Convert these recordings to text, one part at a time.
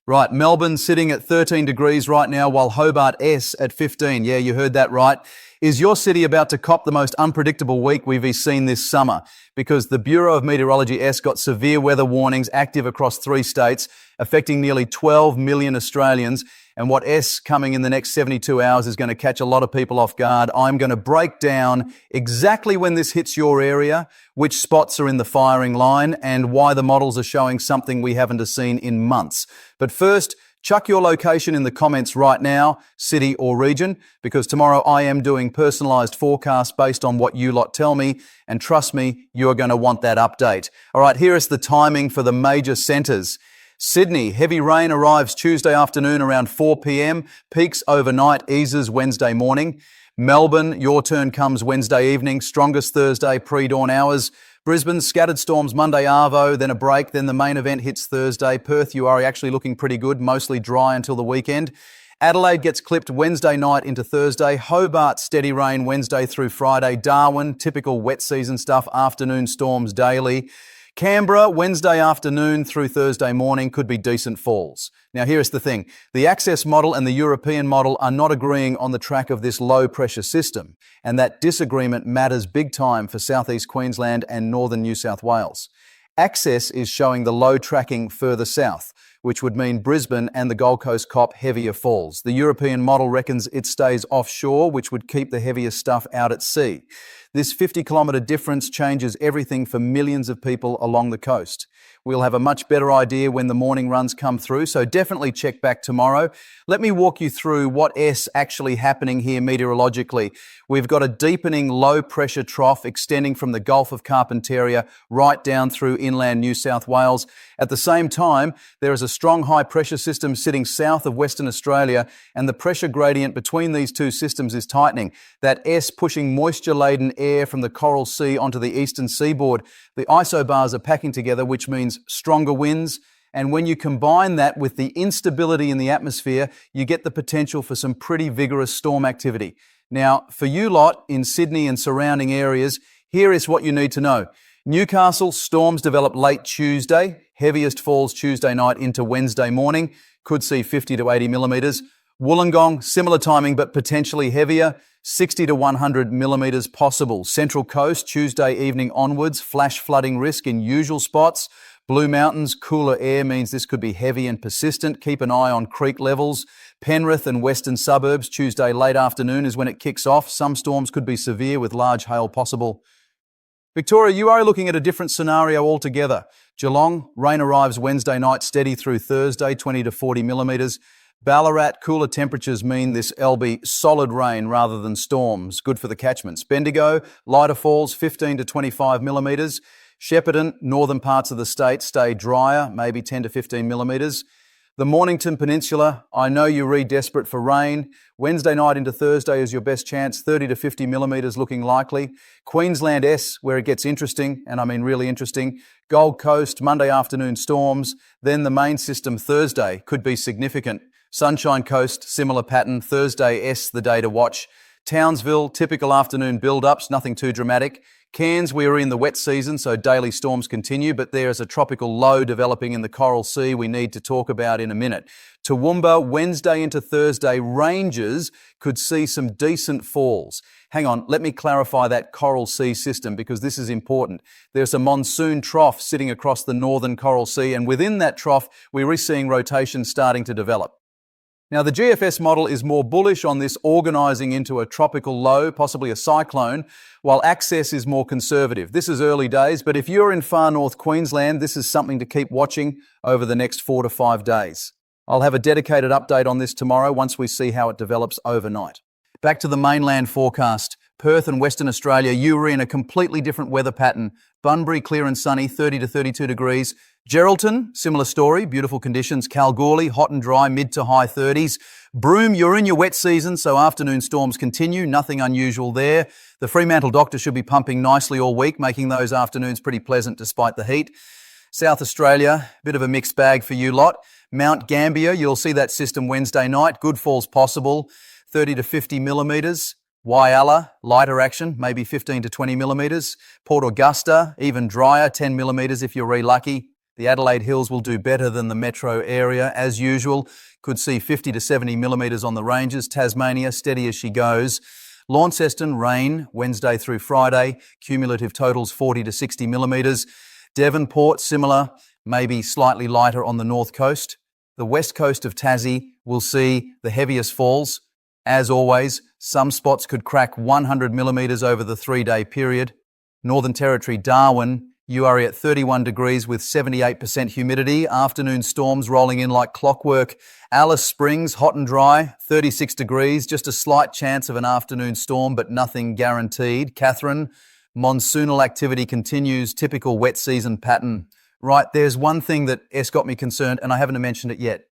Right, Melbourne sitting at 13 degrees right now, while Hobart S at 15. Yeah, you heard that right. Is your city about to cop the most unpredictable week we've seen this summer? Because the Bureau of Meteorology S got severe weather warnings active across 3 states, affecting nearly 12 million Australians. And what S coming in the next 72 hours is going to catch a lot of people off guard. I'm going to break down exactly when this hits your area, which spots are in the firing line, and why the models are showing something we haven't seen in months. But first, chuck your location in the comments right now, city or region, because tomorrow I am doing personalised forecasts based on what you lot tell me, and trust me, you're going to want that update. All right, here is the timing for the major centres. Sydney, heavy rain arrives Tuesday afternoon around 4 p.m, peaks overnight, eases Wednesday morning. Melbourne, your turn comes Wednesday evening, strongest Thursday pre-dawn hours. Brisbane, scattered storms Monday arvo, then a break, then the main event hits Thursday. Perth, you are actually looking pretty good, mostly dry until the weekend. Adelaide gets clipped Wednesday night into Thursday. Hobart, steady rain Wednesday through Friday. Darwin, typical wet season stuff, afternoon storms daily. Canberra, Wednesday afternoon through Thursday morning, could be decent falls. Now here's the thing. The Access model and the European model are not agreeing on the track of this low pressure system, and that disagreement matters big time for southeast Queensland and northern New South Wales. Access is showing the low tracking further south, which would mean Brisbane and the Gold Coast cop heavier falls. The European model reckons it stays offshore, which would keep the heaviest stuff out at sea. This 50-kilometre difference changes everything for millions of people along the coast. We'll have a much better idea when the morning runs come through, so definitely check back tomorrow. Let me walk you through what is actually happening here meteorologically. We've got a deepening low-pressure trough extending from the Gulf of Carpentaria right down through inland New South Wales. At the same time, there is a strong high-pressure system sitting south of Western Australia, and the pressure gradient between these two systems is tightening. That S pushing moisture-laden air from the Coral Sea onto the eastern seaboard. The isobars are packing together, which means stronger winds. And when you combine that with the instability in the atmosphere, you get the potential for some pretty vigorous storm activity. Now, for you lot in Sydney and surrounding areas, here is what you need to know. Newcastle, storms develop late Tuesday. Heaviest falls Tuesday night into Wednesday morning. Could see 50 to 80 millimetres. Wollongong, similar timing but potentially heavier. 60 to 100 millimetres possible. Central Coast, Tuesday evening onwards, flash flooding risk in usual spots. Blue Mountains, cooler air means this could be heavy and persistent. Keep an eye on creek levels. Penrith and western suburbs, Tuesday late afternoon is when it kicks off. Some storms could be severe with large hail possible. Victoria, you are looking at a different scenario altogether. Geelong, rain arrives Wednesday night, steady through Thursday, 20 to 40 millimetres. Ballarat, cooler temperatures mean this will be solid rain rather than storms. Good for the catchments. Bendigo, lighter falls, 15 to 25 millimetres. Shepparton, northern parts of the state stay drier, maybe 10 to 15 millimetres. The Mornington Peninsula, I know you read desperate for rain. Wednesday night into Thursday is your best chance, 30 to 50 millimetres looking likely. Queensland S, where it gets interesting, and I mean really interesting. Gold Coast, Monday afternoon storms. Then the main system Thursday could be significant. Sunshine Coast, similar pattern. Thursday S, the day to watch. Townsville, typical afternoon build-ups, nothing too dramatic. Cairns, we are in the wet season, so daily storms continue, but there is a tropical low developing in the Coral Sea we need to talk about in a minute. Toowoomba, Wednesday into Thursday, ranges could see some decent falls. Hang on, let me clarify that Coral Sea system because this is important. There's a monsoon trough sitting across the northern Coral Sea, and within that trough, we're seeing rotation starting to develop. Now, the GFS model is more bullish on this organising into a tropical low, possibly a cyclone, while Access is more conservative. This is early days, but if you're in far north Queensland, this is something to keep watching over the next 4 to 5 days. I'll have a dedicated update on this tomorrow once we see how it develops overnight. Back to the mainland forecast. Perth and Western Australia, you were in a completely different weather pattern. Bunbury, clear and sunny, 30 to 32 degrees. Geraldton, similar story, beautiful conditions. Kalgoorlie, hot and dry, mid to high 30s. Broome, you're in your wet season, so afternoon storms continue, nothing unusual there. The Fremantle Doctor should be pumping nicely all week, making those afternoons pretty pleasant despite the heat. South Australia, bit of a mixed bag for you lot. Mount Gambier, you'll see that system Wednesday night, good falls possible, 30 to 50 millimetres. Whyalla, lighter action, maybe 15 to 20 millimetres. Port Augusta, even drier, 10 millimetres if you're lucky. The Adelaide Hills will do better than the metro area, as usual. Could see 50 to 70 millimetres on the ranges. Tasmania, steady as she goes. Launceston, rain, Wednesday through Friday. Cumulative totals 40 to 60 millimetres. Devonport, similar, maybe slightly lighter on the north coast. The west coast of Tassie will see the heaviest falls. As always, some spots could crack 100 millimetres over the 3-day period. Northern Territory, Darwin, you are at 31 degrees with 78% humidity. Afternoon storms rolling in like clockwork. Alice Springs, hot and dry, 36 degrees. Just a slight chance of an afternoon storm, but nothing guaranteed. Catherine, monsoonal activity continues, typical wet season pattern. Right, there's one thing that got me concerned, and I haven't mentioned it yet.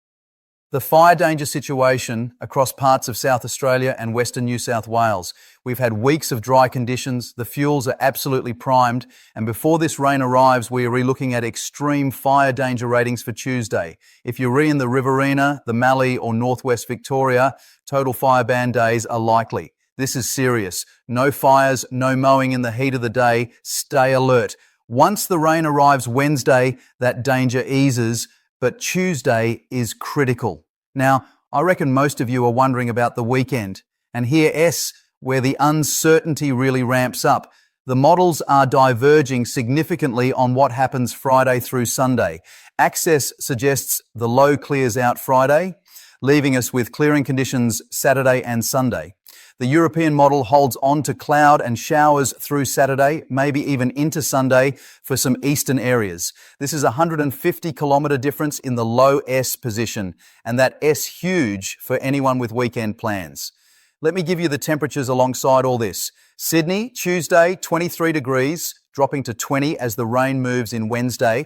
The fire danger situation across parts of South Australia and Western New South Wales. We've had weeks of dry conditions, the fuels are absolutely primed, and before this rain arrives, we are re-looking at extreme fire danger ratings for Tuesday. If you're in the Riverina, the Mallee or Northwest Victoria, total fire ban days are likely. This is serious. No fires, no mowing in the heat of the day. Stay alert. Once the rain arrives Wednesday, that danger eases, but Tuesday is critical. Now, I reckon most of you are wondering about the weekend, and here where the uncertainty really ramps up. The models are diverging significantly on what happens Friday through Sunday. Access suggests the low clears out Friday, leaving us with clearing conditions Saturday and Sunday. The European model holds on to cloud and showers through Saturday, maybe even into Sunday for some eastern areas. This is a 150 kilometre difference in the low S position, and that S huge for anyone with weekend plans. Let me give you the temperatures alongside all this. Sydney, Tuesday, 23 degrees, dropping to 20 as the rain moves in Wednesday.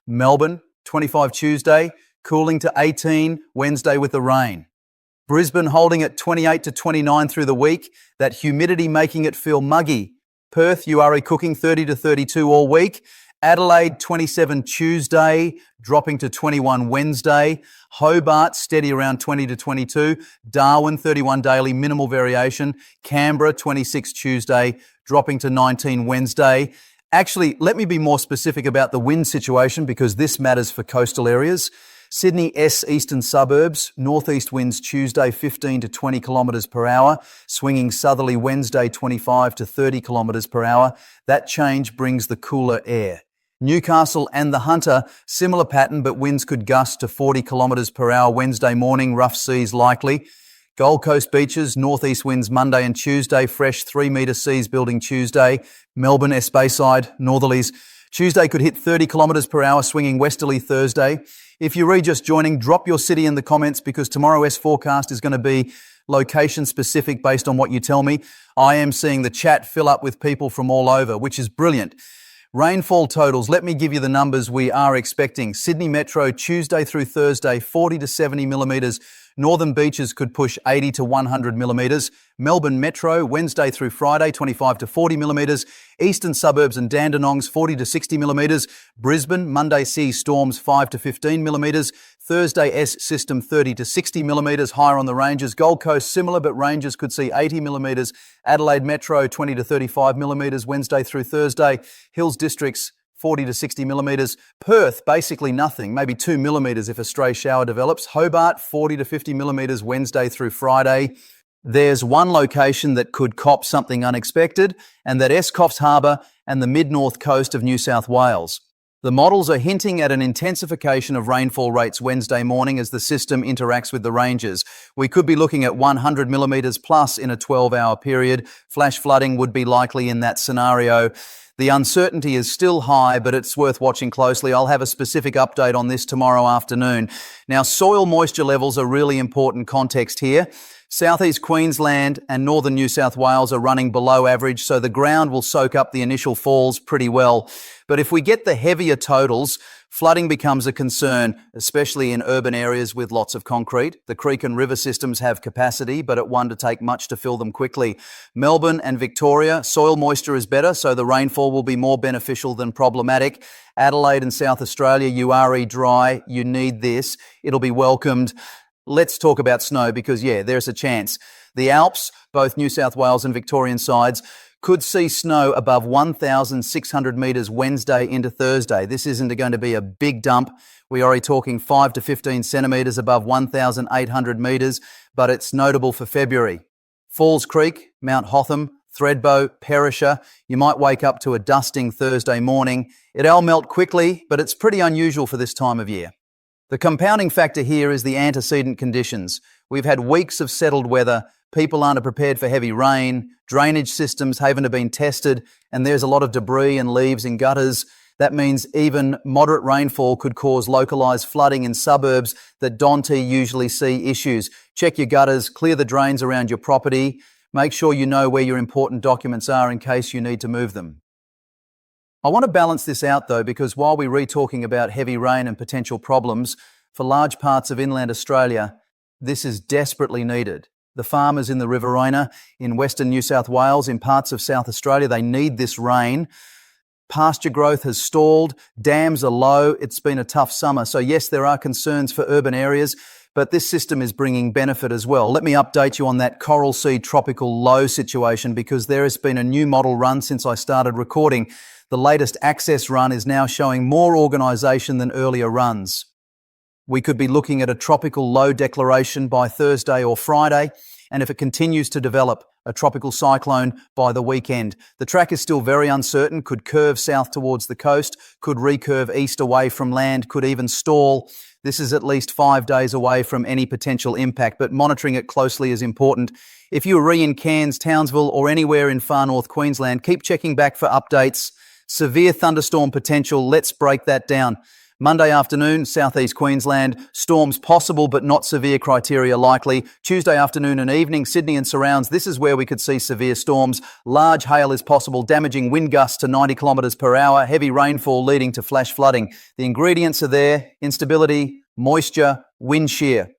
Melbourne, 25 Tuesday, cooling to 18 Wednesday with the rain. Brisbane holding at 28 to 29 through the week, that humidity making it feel muggy. Perth, you are cooking 30 to 32 all week. Adelaide, 27 Tuesday, dropping to 21 Wednesday. Hobart, steady around 20 to 22. Darwin, 31 daily, minimal variation. Canberra, 26 Tuesday, dropping to 19 Wednesday. Actually, let me be more specific about the wind situation because this matters for coastal areas. Sydney eastern suburbs, northeast winds Tuesday 15 to 20 kilometres per hour, swinging southerly Wednesday 25 to 30 kilometres per hour. That change brings the cooler air. Newcastle and the Hunter, similar pattern, but winds could gust to 40 kilometres per hour Wednesday morning, rough seas likely. Gold Coast beaches, northeast winds Monday and Tuesday, fresh 3-metre seas building Tuesday. Melbourne, Bayside, northerlies. Tuesday could hit 30 kilometres per hour, swinging westerly Thursday. If you're just joining, drop your city in the comments because tomorrow's forecast is going to be location specific based on what you tell me. I am seeing the chat fill up with people from all over, which is brilliant. Rainfall totals, let me give you the numbers we are expecting. Sydney Metro, Tuesday through Thursday, 40 to 70 millimetres. Northern beaches could push 80 to 100 millimetres. Melbourne Metro, Wednesday through Friday, 25 to 40 millimetres. Eastern suburbs and Dandenongs, 40 to 60 millimetres. Brisbane, Monday seas storms, 5 to 15 millimetres. Thursday S system, 30 to 60 millimetres, higher on the ranges. Gold Coast, similar, but ranges could see 80 millimetres. Adelaide Metro, 20 to 35 millimetres, Wednesday through Thursday. Hills districts, 40 to 60 millimetres. Perth, basically nothing, maybe 2 millimetres if a stray shower develops. Hobart, 40 to 50 millimetres Wednesday through Friday. There's one location that could cop something unexpected, and that's Coffs Harbour and the mid-north coast of New South Wales. The models are hinting at an intensification of rainfall rates Wednesday morning as the system interacts with the ranges. We could be looking at 100 millimetres plus in a 12-hour period. Flash flooding would be likely in that scenario. The uncertainty is still high, but it's worth watching closely. I'll have a specific update on this tomorrow afternoon. Now, soil moisture levels are really important context here. Southeast Queensland and northern New South Wales are running below average, so the ground will soak up the initial falls pretty well. But if we get the heavier totals, flooding becomes a concern, especially in urban areas with lots of concrete. The creek and river systems have capacity, but it won't take much to fill them quickly. Melbourne and Victoria, soil moisture is better, so the rainfall will be more beneficial than problematic. Adelaide and South Australia, you are dry, you need this, it'll be welcomed. Let's talk about snow because, there's a chance. The Alps, both New South Wales and Victorian sides, Could see snow above 1,600 metres Wednesday into Thursday. This isn't going to be a big dump. We're already talking 5 to 15 centimetres above 1,800 metres, but it's notable for February. Falls Creek, Mount Hotham, Thredbo, Perisher. You might wake up to a dusting Thursday morning. It'll melt quickly, but it's pretty unusual for this time of year. The compounding factor here is the antecedent conditions. We've had weeks of settled weather. People aren't prepared for heavy rain. Drainage systems haven't been tested, and there's a lot of debris and leaves in gutters. That means even moderate rainfall could cause localised flooding in suburbs that Dante usually see issues. Check your gutters, clear the drains around your property. Make sure you know where your important documents are in case you need to move them. I want to balance this out though, because while we're talking about heavy rain and potential problems, for large parts of inland Australia, this is desperately needed. The farmers in the Riverina, in Western New South Wales, in parts of South Australia, they need this rain. Pasture growth has stalled, dams are low, it's been a tough summer. So yes, there are concerns for urban areas, but this system is bringing benefit as well. Let me update you on that coral sea tropical low situation, because there has been a new model run since I started recording. The latest access run is now showing more organisation than earlier runs. We could be looking at a tropical low declaration by Thursday or Friday, and if it continues to develop, a tropical cyclone by the weekend. The track is still very uncertain, could curve south towards the coast, could recurve east away from land, could even stall. This is at least 5 days away from any potential impact, but monitoring it closely is important. If you're in Cairns, Townsville, or anywhere in far north Queensland, keep checking back for updates. Severe thunderstorm potential, let's break that down. Monday afternoon, southeast Queensland, storms possible but not severe criteria likely. Tuesday afternoon and evening, Sydney and surrounds, this is where we could see severe storms. Large hail is possible, damaging wind gusts to 90 kilometres per hour, heavy rainfall leading to flash flooding. The ingredients are there: instability, moisture, wind shear.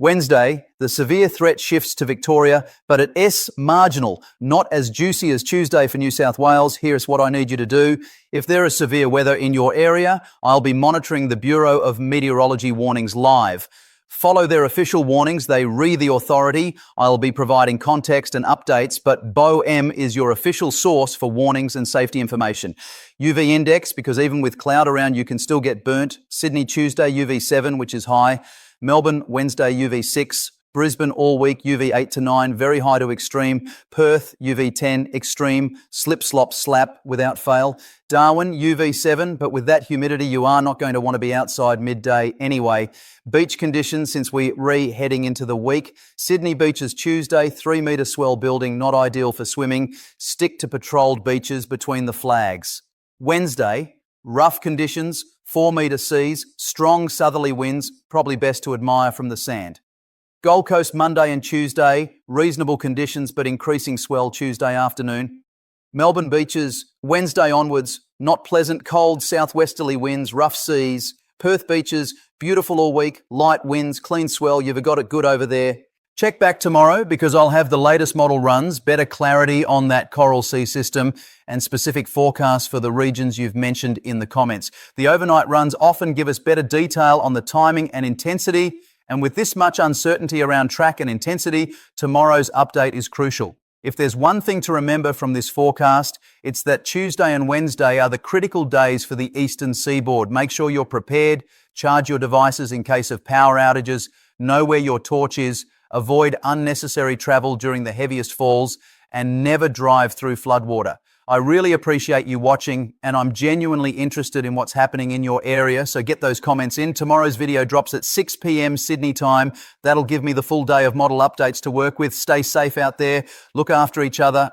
Wednesday, the severe threat shifts to Victoria, but at S marginal, not as juicy as Tuesday for New South Wales. Here's what I need you to do. If there is severe weather in your area, I'll be monitoring the Bureau of Meteorology warnings live. Follow their official warnings. They read the authority. I'll be providing context and updates, but BOEM is your official source for warnings and safety information. UV index, because even with cloud around, you can still get burnt. Sydney Tuesday, UV 7, which is high. Melbourne, Wednesday, UV 6. Brisbane all week, UV 8 to 9, very high to extreme. Perth, UV 10, extreme. Slip, slop, slap without fail. Darwin, UV 7, but with that humidity, you are not going to want to be outside midday anyway. Beach conditions since we're heading into the week. Sydney beaches Tuesday, 3 metre swell building, not ideal for swimming. Stick to patrolled beaches between the flags. Wednesday, rough conditions, 4 metre seas, strong southerly winds, probably best to admire from the sand. Gold Coast Monday and Tuesday, reasonable conditions but increasing swell Tuesday afternoon. Melbourne beaches, Wednesday onwards, not pleasant, cold southwesterly winds, rough seas. Perth beaches, beautiful all week, light winds, clean swell, you've got it good over there. Check back tomorrow because I'll have the latest model runs, better clarity on that coral sea system and specific forecasts for the regions you've mentioned in the comments. The overnight runs often give us better detail on the timing and intensity, and with this much uncertainty around track and intensity, tomorrow's update is crucial. If there's one thing to remember from this forecast, it's that Tuesday and Wednesday are the critical days for the eastern seaboard. Make sure you're prepared, charge your devices in case of power outages, know where your torch is, avoid unnecessary travel during the heaviest falls, and never drive through floodwater. I really appreciate you watching, and I'm genuinely interested in what's happening in your area, so get those comments in. Tomorrow's video drops at 6 p.m. Sydney time. That'll give me the full day of model updates to work with. Stay safe out there, look after each other,